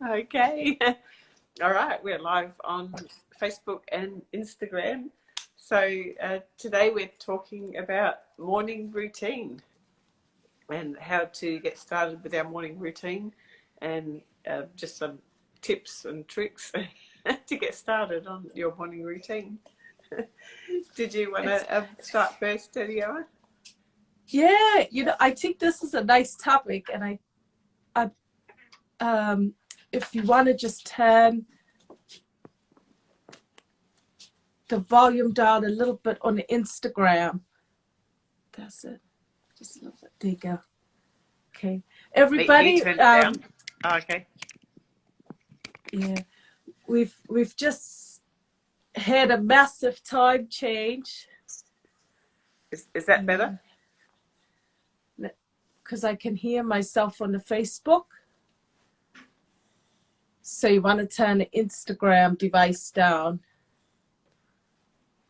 Okay. All right. We're live on Facebook and Instagram. So today we're talking about morning routine and how to get started with our morning routine, and just some tips and tricks to get started on your morning routine. Did you want to start first, Danielle? Yeah, I think this is a nice topic, and if you want to just turn the volume down a little bit on the Instagram. That's it. Just a little bit. There you go. Okay. Everybody, Me down. Oh, okay. Yeah, we've just had a massive time change. Is that better? Because I can hear myself on the Facebook. So you want to turn the Instagram device down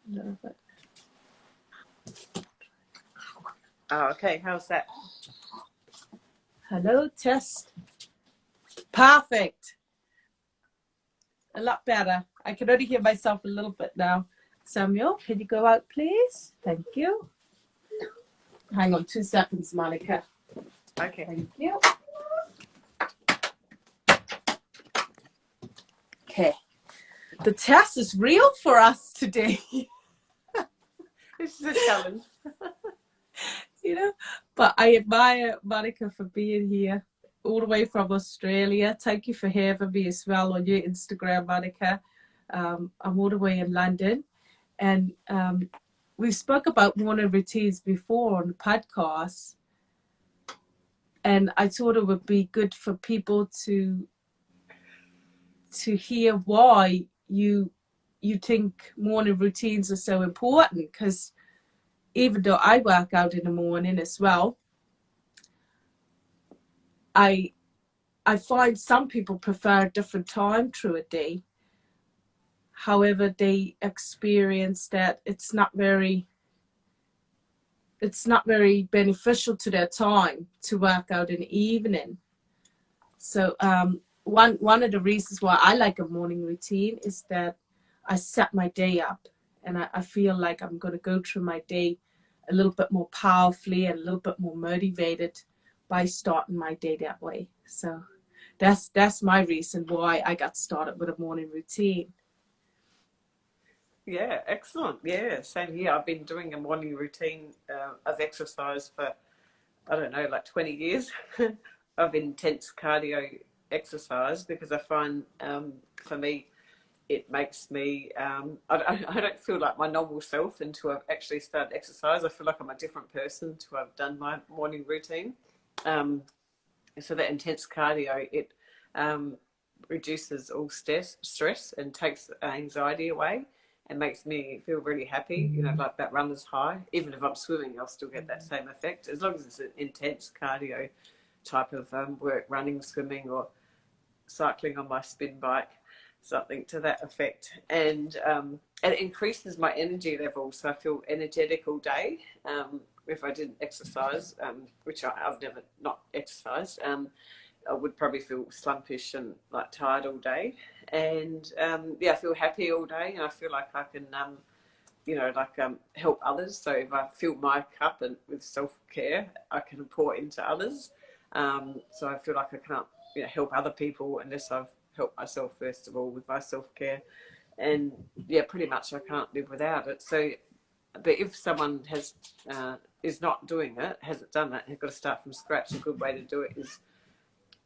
a little bit. Oh, okay. How's that? Hello, test. Perfect. A lot better. I can only hear myself a little bit now. Samuel, can you go out, please? Thank you. Hang on 2 seconds, Monica. Okay. Thank you. Okay. The test is real for us today. This is a challenge. But I admire Monica for being here all the way from Australia. Thank you for having me as well on your Instagram, Monica. I'm all the way in London, and we spoke about morning routines before on the podcast, and I thought it would be good for people to hear why you think morning routines are so important, because even though I work out in the morning as well, I find some people prefer a different time through a day. However, they experience that it's not very beneficial to their time to work out in the evening. So one of the reasons why I like a morning routine is that I set my day up, and I feel like I'm going to go through my day a little bit more powerfully and a little bit more motivated by starting my day that way. So that's my reason why I got started with a morning routine. Yeah, excellent. Yeah, same here. I've been doing a morning routine of exercise for, I don't know, like 20 years of intense cardio exercise, because I find for me, it makes me, I don't feel like my normal self until I've actually started exercise. I feel like I'm a different person until I've done my morning routine. So that intense cardio, it reduces all stress and takes anxiety away and makes me feel really happy, like that runner's high. Even if I'm swimming, I'll still get that same effect, as long as it's an intense cardio type of work, running, swimming, or cycling on my spin bike, something to that effect. And it increases my energy level, so I feel energetic all day. If I didn't exercise, which I've never not exercised, I would probably feel slumpish and like tired all day. And I feel happy all day, and I feel like I can, help others. So if I fill my cup and with self-care, I can pour into others. So I feel like I can't, help other people unless I've helped myself first of all with my self-care. And pretty much I can't live without it. So, but if someone is not doing it, hasn't done it, has got to start from scratch, a good way to do it is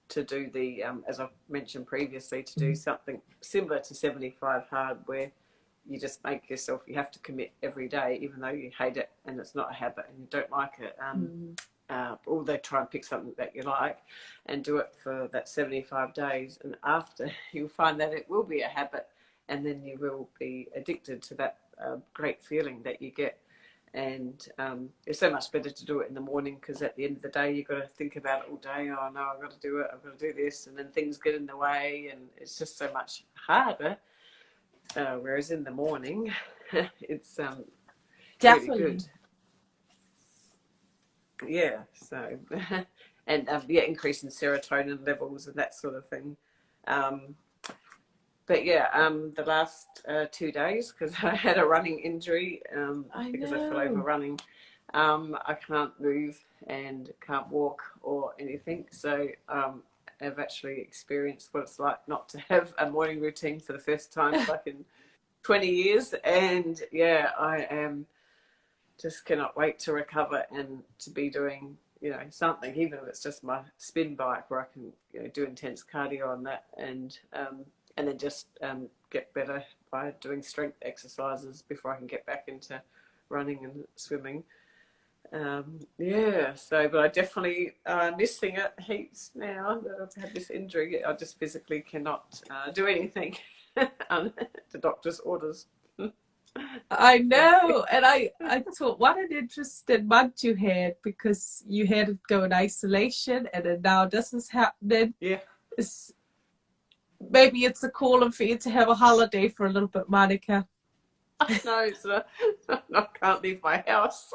to do the, as I've mentioned previously, to do something similar to 75 hard, where you just make yourself, you have to commit every day, even though you hate it and it's not a habit and you don't like it. Or they try and pick something that you like and do it for that 75 days. And after, you'll find that it will be a habit, and then you will be addicted to that great feeling that you get. And it's so much better to do it in the morning, because at the end of the day you've got to think about it all day. Oh no, I've got to do it, I've got to do this, and then things get in the way and it's just so much harder. Whereas in the morning it's Definitely really good. Yeah, so and yeah, increase in serotonin levels and that sort of thing. But yeah, the last 2 days, because I had a running injury, because I fell over running, I can't move and can't walk or anything. So I've actually experienced what it's like not to have a morning routine for the first time like in 20 years. And yeah, I am just cannot wait to recover and to be doing, something, even if it's just my spin bike where I can, do intense cardio on that, and then just get better by doing strength exercises before I can get back into running and swimming. Yeah, so, but I definitely missing it heaps now that I've had this injury. I just physically cannot do anything. The doctor's orders. I know, and I thought, what an interesting month you had, because you had to go in isolation, and then now this is happening. Yeah. Maybe it's a calling for you to have a holiday for a little bit, Monika. No, it's not. I can't leave my house.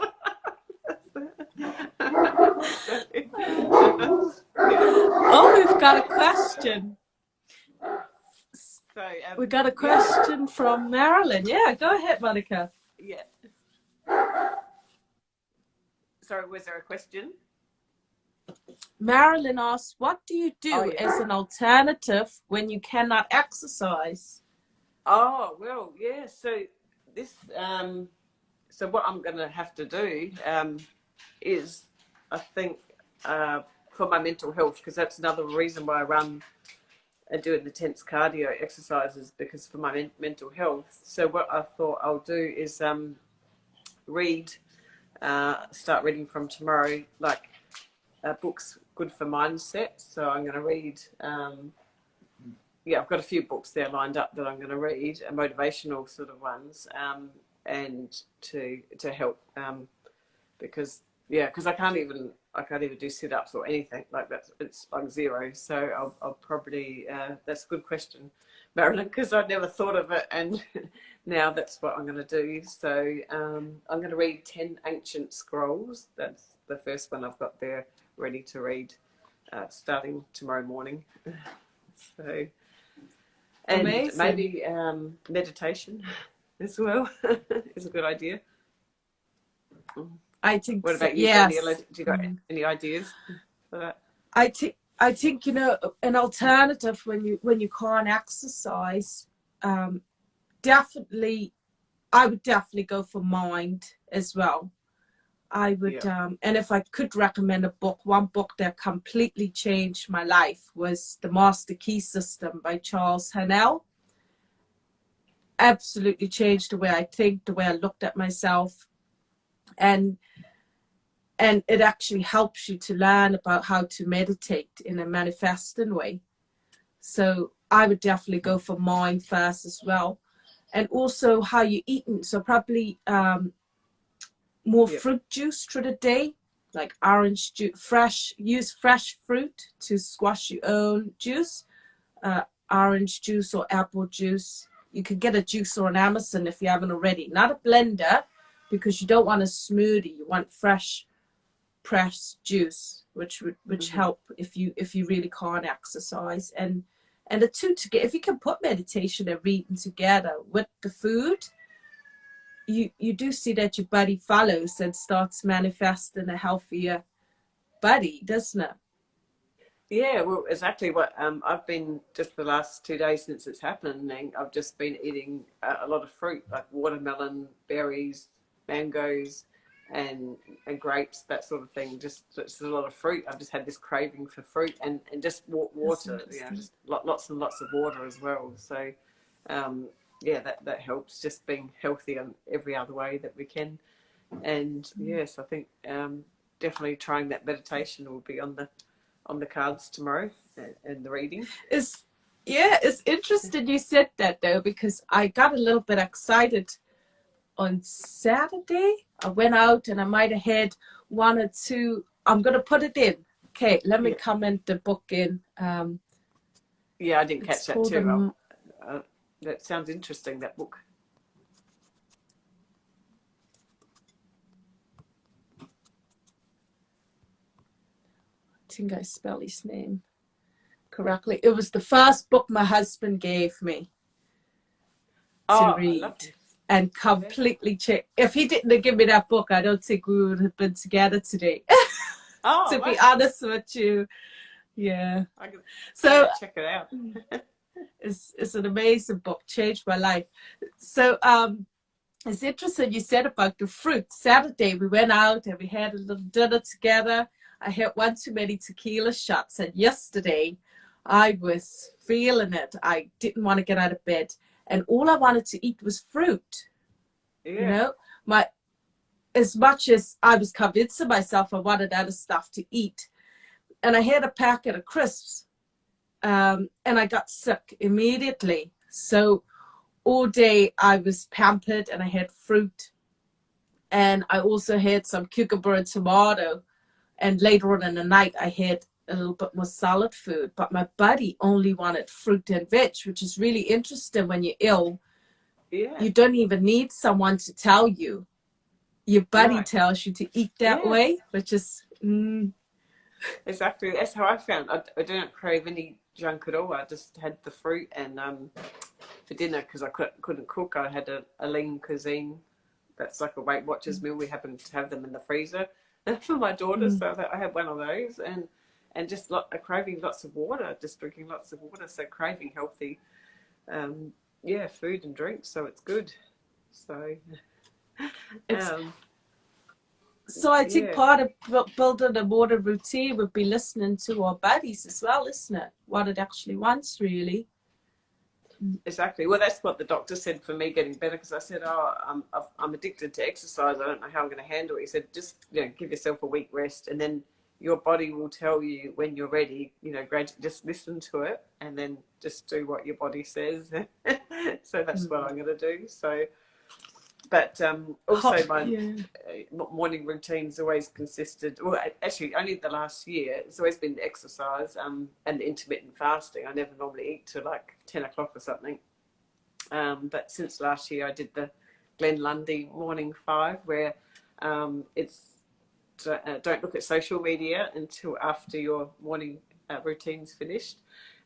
Oh, we've got a question. So, we got a question from Marilyn. Yeah, go ahead, Monika. Yeah. Sorry, was there a question? Marilyn asks, what do you do as an alternative when you cannot exercise? Oh, well, yeah. So this, so what I'm going to have to do is, I think, for my mental health, because that's another reason why I run and do intense cardio exercises, because for my mental health. So what I thought I'll do is read, start reading from tomorrow, like books good for mindset. So I'm going to read, I've got a few books there lined up that I'm going to read, motivational sort of ones, and to help, because I can't even do sit-ups or anything like that. It's like zero. So I'll probably, that's a good question, Marilyn, because I'd never thought of it, and now that's what I'm going to do. So I'm going to read 10 ancient scrolls. That's the first one I've got there ready to read, starting tomorrow morning. So, and amazing. Maybe meditation as well is a good idea. I think. What about you, yes. Danielle? Do you got any ideas for that? I think an alternative when you can't exercise, definitely, I would definitely go for mind as well. I would, and if I could recommend a book, one book that completely changed my life was The Master Key System by Charles Haanel. Absolutely changed the way I think, the way I looked at myself, and it actually helps you to learn about how to meditate in a manifesting way. So I would definitely go for mind first as well, and also how you eating. So probably more fruit juice through the day, like orange juice, use fresh fruit to squash your own juice, orange juice or apple juice. You can get a juicer on Amazon if you haven't already. Not a blender, because you don't want a smoothie. You want fresh pressed juice, which help if you really can't exercise. And the two together, if you can put meditation and reading together with the food, you do see that your body follows and starts manifesting a healthier body, doesn't it? Yeah, well, exactly what I've been, just the last 2 days since it's happening, I've just been eating a lot of fruit, like watermelon, berries, mangoes, and grapes, that sort of thing. Just a lot of fruit. I've just had this craving for fruit, and just water, just lots and lots of water as well. So that helps, just being healthy in every other way that we can. And yes, I think definitely trying that meditation will be on the cards tomorrow, and the reading. It's interesting you said that, though, because I got a little bit excited on Saturday. I went out and I might have had one or two. I'm going to put it in. Okay, let me comment the book in. I didn't catch that too. That sounds interesting, that book. think I spell his name correctly. It was the first book my husband gave me to Oh, I read, love him. and completely changed. If he didn't have given me that book, I don't think we would have been together today. Oh, To be wow. honest with you, yeah. I can, I So gotta check it out. it's an amazing book, changed my life. So it's interesting you said about the fruit. Saturday we went out and we had a little dinner together. I had one too many tequila shots, and yesterday I was feeling it. I didn't want to get out of bed, and all I wanted to eat was fruit. You Yeah. know, my as much as I was convincing myself I wanted other stuff to eat, and I had a packet of crisps, and I got sick immediately. So all day I was pampered, and I had fruit, and I also had some cucumber and tomato, and later on in the night I had a little bit more solid food, but my body only wanted fruit and veg, which is really interesting. When you're ill, Yeah. you don't even need someone to tell you. Your body No. tells you to eat that Yeah. way, which is Exactly. That's how I found. I didn't crave any junk at all. I just had the fruit, and for dinner, because I couldn't cook, I had a lean cuisine. That's like a Weight Watchers meal. We happen to have them in the freezer for my daughter, so that I had one of those, and just craving lots of water, just drinking lots of water. So craving healthy, yeah, food and drinks. So it's good. So it's um, so I think yeah. part of building a morning routine would be listening to our bodies as well, isn't it? What it actually wants, really. Exactly. Well, that's what the doctor said for me getting better, because I said, "Oh, I'm addicted to exercise. I don't know how I'm going to handle it." He said, "Just give yourself a week rest, and then your body will tell you when you're ready. Gradually just listen to it, and then just do what your body says." So that's what I'm going to do. So, but also my Yeah. morning routine's always consisted. Well, actually, only the last year it's always been exercise and intermittent fasting. I never normally eat till like 10 o'clock or something. But since last year, I did the Glenn Lundy Morning 5, where it's don't look at social media until after your morning routine's finished,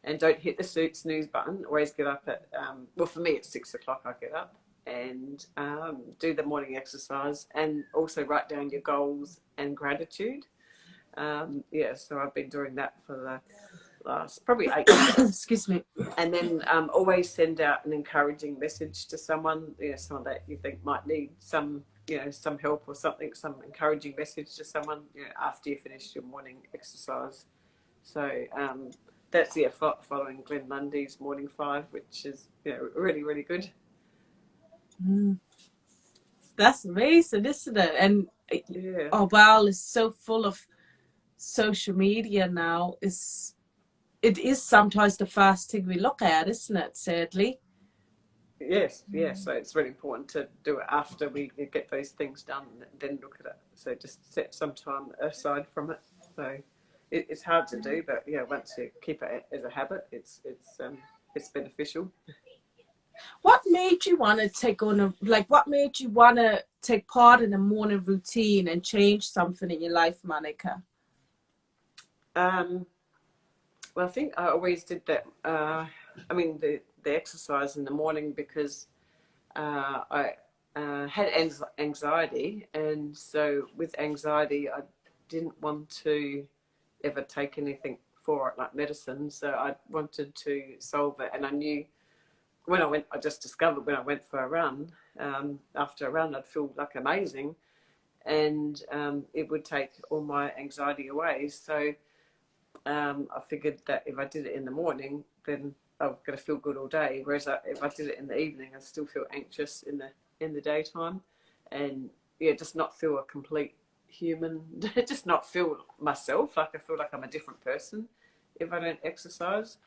and don't hit the snooze button. Always get up at well, for me it's 6 o'clock. I get up and do the morning exercise, and also write down your goals and gratitude. Yeah, so I've been doing that for the last probably 8 months. Excuse me. And then always send out an encouraging message to someone, someone that you think might need some help or something, some encouraging message to someone, after you finish your morning exercise. So that's following Glenn Lundy's Morning 5, which is really, really good. That's amazing, isn't it? And Yeah. our world is so full of social media now. It is sometimes the first thing we look at, isn't it? Sadly. Yes, yes. So it's really important to do it after we get those things done, and then look at it. So just set some time aside from it. So it's hard to do, but once you keep it as a habit, it's beneficial. What made you want to take on what made you want to take part in a morning routine and change something in your life, Monika? Well, I think I always did that. I mean, the exercise in the morning, because I had anxiety, and so with anxiety, I didn't want to ever take anything for it like medicine. So I wanted to solve it, and I knew I just discovered when I went for a run. After a run, I'd feel like amazing, and it would take all my anxiety away. So I figured that if I did it in the morning, then I'm going to feel good all day. Whereas if I did it in the evening, I still feel anxious in the daytime, and just not feel a complete human. Just not feel myself. Like I feel like I'm a different person if I don't exercise.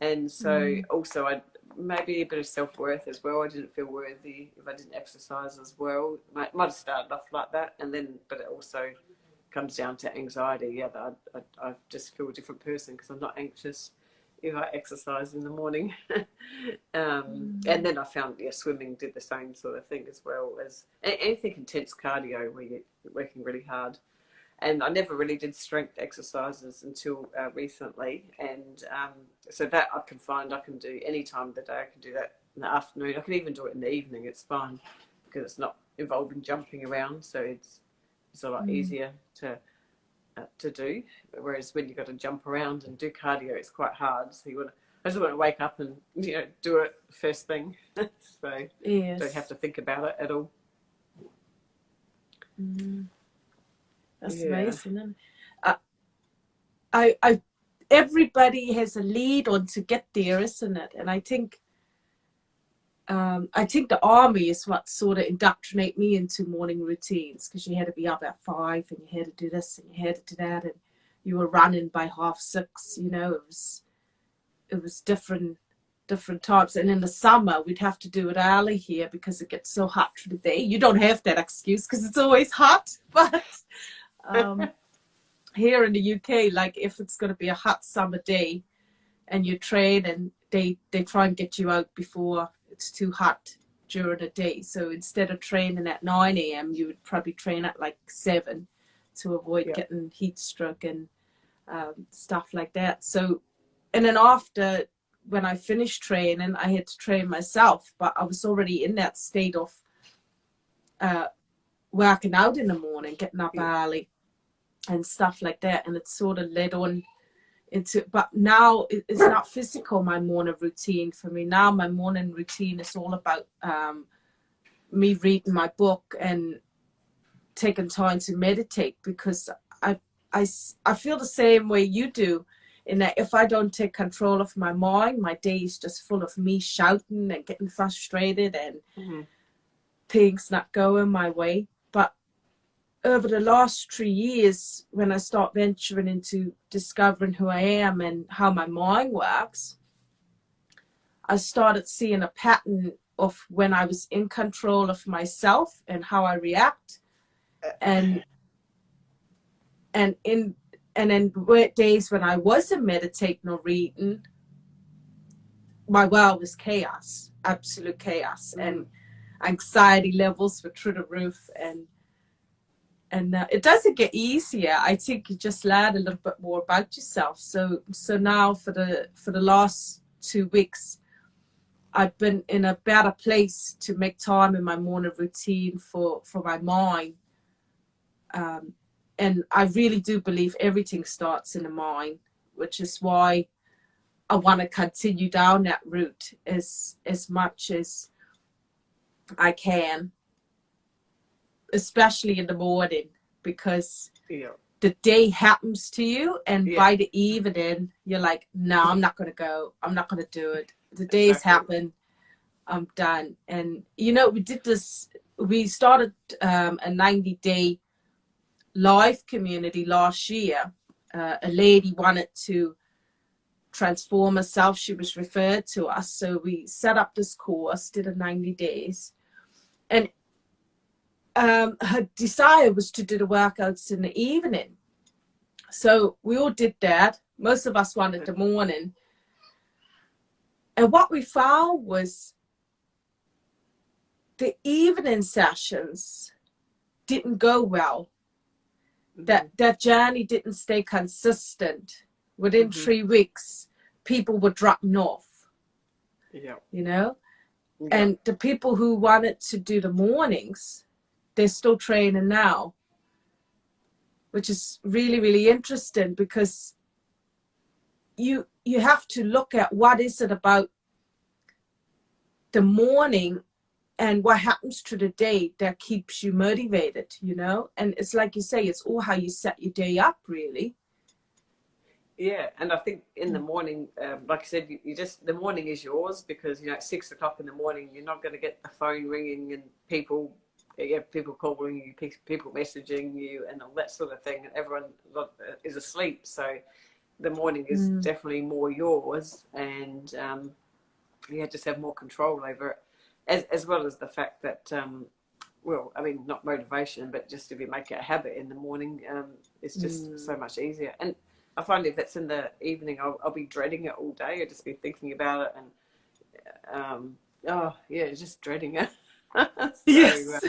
And so also I maybe a bit of self-worth as well. I didn't feel worthy if I didn't exercise as well. Might have started off like that, and then but it also comes down to anxiety. Yeah, that I just feel a different person because I'm not anxious if I exercise in the morning. And then I found swimming did the same sort of thing, as well as anything intense cardio where you're working really hard. And I never really did strength exercises until recently. And so that I can find I can do any time of the day. I can do that in the afternoon. I can even do it in the evening. It's fine because it's not involving jumping around. So it's a lot easier to do. Whereas when you've got to jump around and do cardio, it's quite hard. So I just want to wake up and do it first thing. So Yes. don't have to think about it at all. That's amazing. Isn't it? Everybody has a lead on to get there, isn't it? And I think the army is what sort of indoctrinated me into morning routines, because you had to be up at 5 and you had to do this and you had to do that, and you were running by 6:30. It was different times. And in the summer we'd have to do it early here because it gets so hot through the day. You don't have that excuse because it's always hot, but here in the UK, like if it's going to be a hot summer day and you train, and they try and get you out before it's too hot during the day. So instead of training at 9 a.m. you would probably train at like 7 to avoid getting heat stroke and stuff like that. So, and then after, when I finished training, I had to train myself, but I was already in that state of working out in the morning, getting up early and stuff like that. And it sort of led on into, but now it's not physical, my morning routine for me. Now my morning routine is all about me reading my book and taking time to meditate, because I feel the same way you do, in that if I don't take control of my mind, my day is just full of me shouting and getting frustrated and things not going my way. But over the last 3 years, when I start venturing into discovering who I am and how my mind works, I started seeing a pattern of when I was in control of myself and how I react, and then days when I wasn't meditating or reading, my world was chaos, absolute chaos, and anxiety levels were through the roof. And it doesn't get easier. I think you just learn a little bit more about yourself. So now for the last 2 weeks, I've been in a better place to make time in my morning routine for my mind. And I really do believe everything starts in the mind, which is why I want to continue down that route as much as I can, especially in the morning, because the day happens to you, and by the evening you're like, no, I'm not going to go. I'm not going to do it. The days happen. I'm done. And we started a 90-day live community last year. A lady wanted to transform herself. She was referred to us. So we set up this course, did a 90 days. And her desire was to do the workouts in the evening. So we all did that. Most of us wanted the morning. And what we found was the evening sessions didn't go well. That journey didn't stay consistent. Within 3 weeks, people were dropping off. And the people who wanted to do the mornings, they're still training now, which is really, really interesting, because you have to look at what is it about the morning and what happens to the day that keeps you motivated, And it's like you say, it's all how you set your day up, really. Yeah, and I think in the morning, like I said, you just, the morning is yours, because at 6 o'clock in the morning, you're not going to get the phone ringing and people calling you, people messaging you, and all that sort of thing. And everyone is asleep, so the morning is definitely more yours, and you just have more control over it. As well as the fact that, not motivation, but just if you make it a habit in the morning, it's just so much easier. And I find if it's in the evening, I'll be dreading it all day. I'll just be thinking about it, and just dreading it. Yes.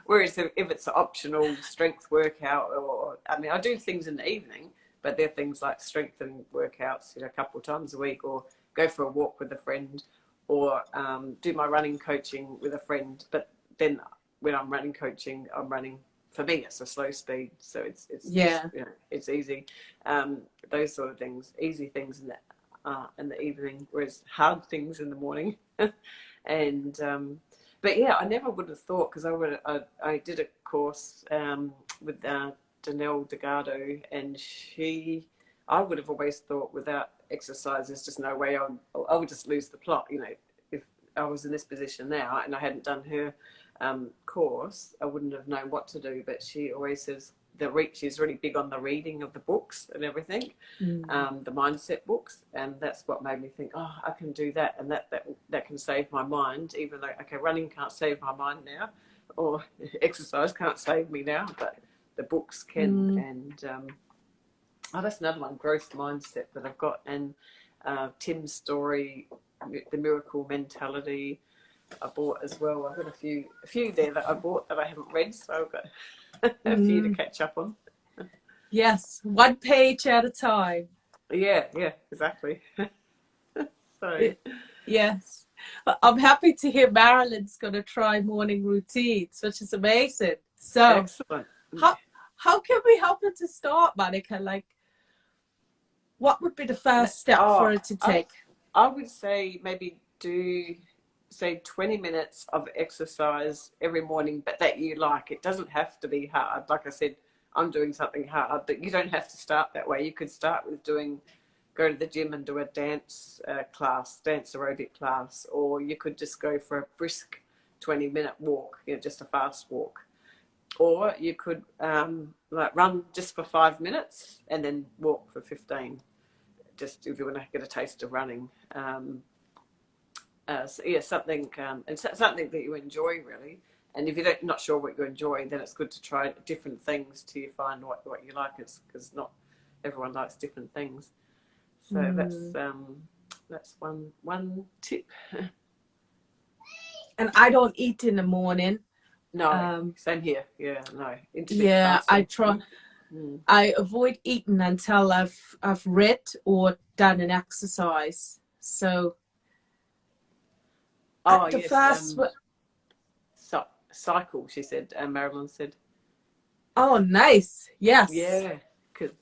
Whereas if it's an optional strength workout, or I mean, I do things in the evening, but they're things like strengthening workouts, you know, a couple of times a week, or go for a walk with a friend, or do my running coaching with a friend. But then when I'm running coaching, I'm running. For me, it's a slow speed, so it's Yeah. you know, it's easy. Those sort of things, easy things in the evening, whereas hard things in the morning. And but yeah, I never would have thought, because I did a course with Danielle Yon, and I would have always thought without exercise, there's just no way I would just lose the plot. You know, if I was in this position now and I hadn't done her course, I wouldn't have known what to do. But she always says she's really big on the reading of the books and everything, the mindset books, and that's what made me think, oh, I can do that, and that can save my mind. Even though, okay, running can't save my mind now, or exercise can't save me now, but the books can. And that's another one, growth mindset, that I've got. And Tim's story, the miracle mentality, I bought as well. I've got a few there that I bought that I haven't read, so I've got a few to catch up on. Yes, one page at a time. Yeah, exactly. So yes, I'm happy to hear Marilyn's going to try morning routines, which is amazing. So excellent. How can we help her to start, Monika? Like, what would be the first step for her to take? I would say maybe say 20 minutes of exercise every morning, but that you like. It doesn't have to be hard. Like I said, I'm doing something hard, but you don't have to start that way. You could start with go to the gym and do a dance aerobic class, or you could just go for a brisk 20-minute walk, you know, just a fast walk. Or you could like run just for 5 minutes and then walk for 15, just if you want to get a taste of running. So yeah, something and something that you enjoy, really. And if you're not sure what you enjoy, then it's good to try different things till you find what you like. It's because not everyone likes different things. So that's one tip. And I don't eat in the morning. No, same here. Yeah, no. Yeah, I try. I avoid eating until I've read or done an exercise. So the first cycle, she said. Marilyn said. Oh, nice. Yes. Yeah, because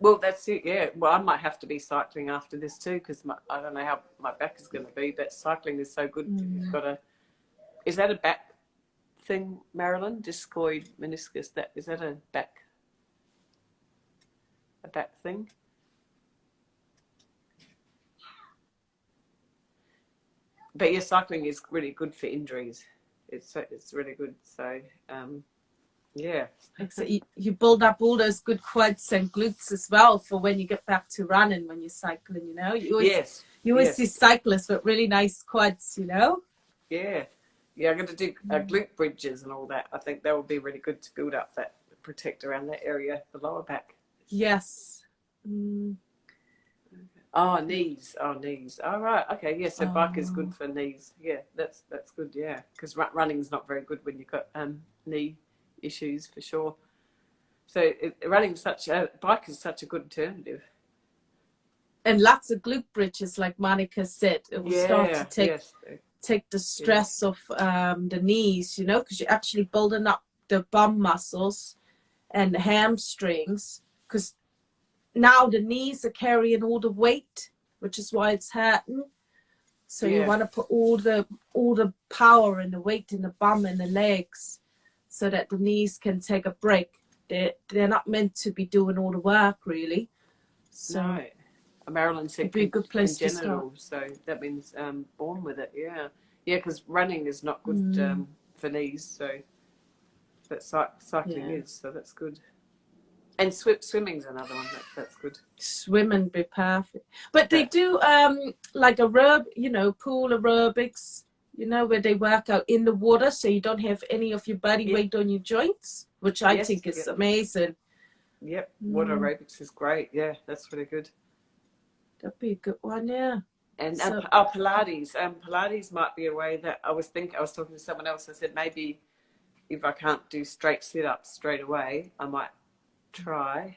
well, that's it. Yeah, well, I might have to be cycling after this too, because I don't know how my back is going to be, but cycling is so good. You've got is that a back thing, Marilyn? Discoid meniscus. Is that a back thing? But yeah, cycling is really good for injuries. It's really good. So yeah. So you build up all those good quads and glutes as well for when you get back to running, when you're cycling, you know. You always see cyclists with really nice quads, you know. Yeah, I'm going to do glute bridges and all that. I think that would be really good to build up that, protect around that area, the lower back. Yes. Oh, knees. All right. Okay. Yeah. So bike is good for knees. Yeah, that's good. Yeah, because running's not very good when you've got knee issues, for sure. So bike is such a good alternative. And lots of glute bridges, like Monika said, it will start to take the stress of the knees, you know, because you're actually building up the bum muscles and the hamstrings, because now the knees are carrying all the weight, which is why it's hurting. So you want to put all the power and the weight in the bum and the legs, so that the knees can take a break. They're not meant to be doing all the work, really. So no. Marilyn said it'd be a good place to start. So that means born with it. Yeah, because running is not good for knees. So, but cycling is. So that's good. And swimming's another one that's good. Swimming be perfect. But they do like pool aerobics, you know, where they work out in the water, so you don't have any of your body weight on your joints, which I think is amazing. Yep, water aerobics is great. Yeah, that's really good. That'd be a good one, yeah. And Pilates. Pilates might be a way that I was talking to someone else. I said maybe if I can't do straight sit-ups straight away, I might try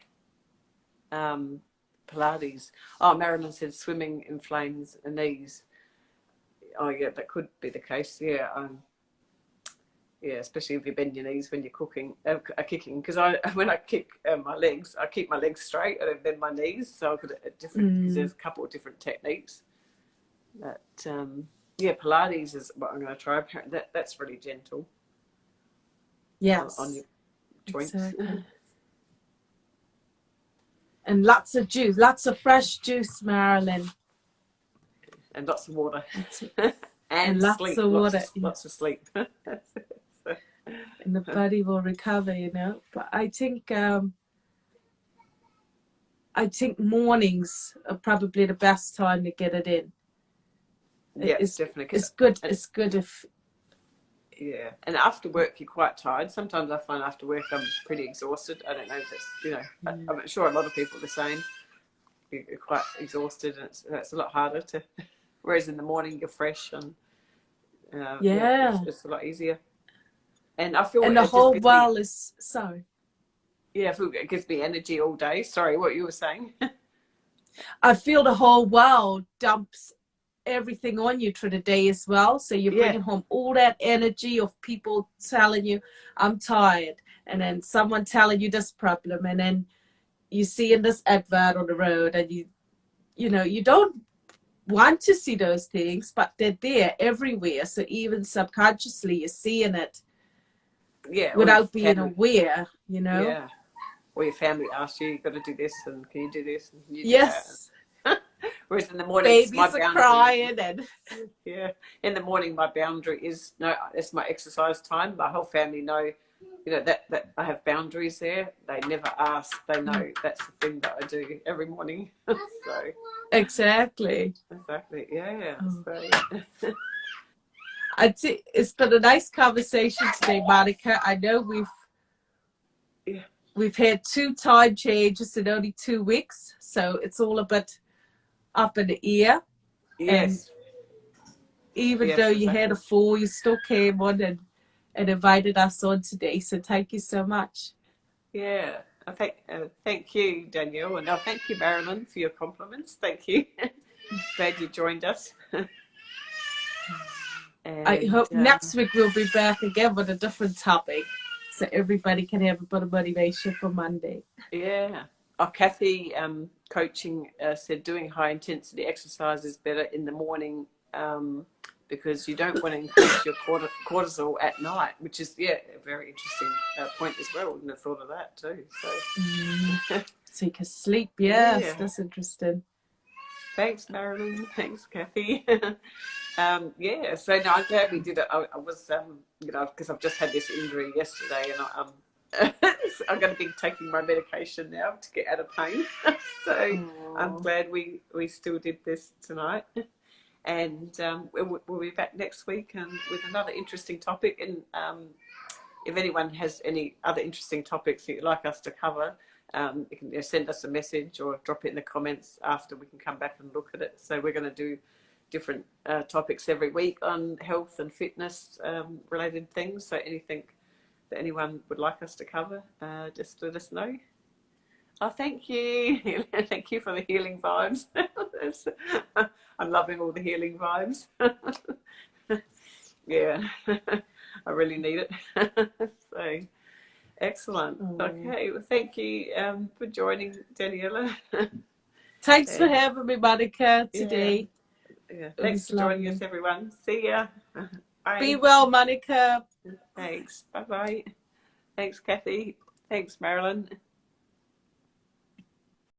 Pilates. Oh, Marilyn said swimming inflames the knees. Oh yeah, that could be the case. Yeah, yeah, especially if you bend your knees when you're kicking. Because when I kick my legs, I keep my legs straight. I don't bend my knees, so I could because there's a couple of different techniques. But yeah, Pilates is what I'm going to try. Apparently, that's really gentle. Yes. On your joints. Exactly. And lots of juice, lots of fresh juice, Marilyn. And lots of water. and lots sleep. Of water. Lots of sleep. And the body will recover, you know. But I think mornings are probably the best time to get it in. Yeah, it's definitely. It's good. It's good if. Yeah, and after work you're quite tired. Sometimes I find after work I'm pretty exhausted. I don't know if it's, I'm sure a lot of people are the same. You're quite exhausted, and it's a lot harder to. Whereas in the morning you're fresh and it's a lot easier. And I feel and the whole world is sorry. Yeah, I feel it gives me energy all day. Sorry, what you were saying? I feel the whole world dumps everything on you through the day as well. So you're bringing home all that energy of people telling you, I'm tired. And then someone telling you this problem. And then you see in this advert on the road and you don't want to see those things, but they're there everywhere. So even subconsciously you're seeing it without being aware, Yeah. Or your family asks you, you've got to do this, and can you do this? And can you do that? Whereas in the morning, babies are crying, and in the morning, my boundary is it's my exercise time. My whole family know, that I have boundaries there. They never ask. They know that's the thing that I do every morning. So exactly, yeah. So. It's been a nice conversation today, Monika. I know we've had 2 time changes in only 2 weeks, so it's all a bit up in the air. Yes. And even though you had a fall, you still came on and invited us on today. So thank you so much. Yeah. Thank you, Danielle. And thank you, Marilyn, for your compliments. Thank you. Glad you joined us. And, I hope next week we'll be back again with a different topic, so everybody can have a bit of motivation for Monday. Yeah. Kathy coaching said doing high intensity exercise is better in the morning because you don't want to increase your cortisol at night, which is a very interesting point as well. I wouldn't have thought of that too. So, so you can sleep. Yes, that's interesting. Thanks, Marilyn. Thanks, Kathy. So no, I'm glad we did it. I was, because I've just had this injury yesterday, and I'm going to be taking my medication now to get out of pain. So I'm glad we still did this tonight. And we'll be back next week and with another interesting topic. And if anyone has any other interesting topics that you'd like us to cover, you can send us a message or drop it in the comments after. We can come back and look at it. So we're going to do different topics every week on health and fitness related things. So anything that anyone would like us to cover, just let us know. Oh, thank you. Thank you for the healing vibes. I'm loving all the healing vibes. Yeah, I really need it. So excellent. Okay, well, thank you for joining, Danielle. Thanks for having me, Monika, today. Yeah. Thanks for joining us, everyone. See ya. Bye. Be well, Monika. Thanks. Bye-bye. Thanks, Kathy. Thanks, Marilyn.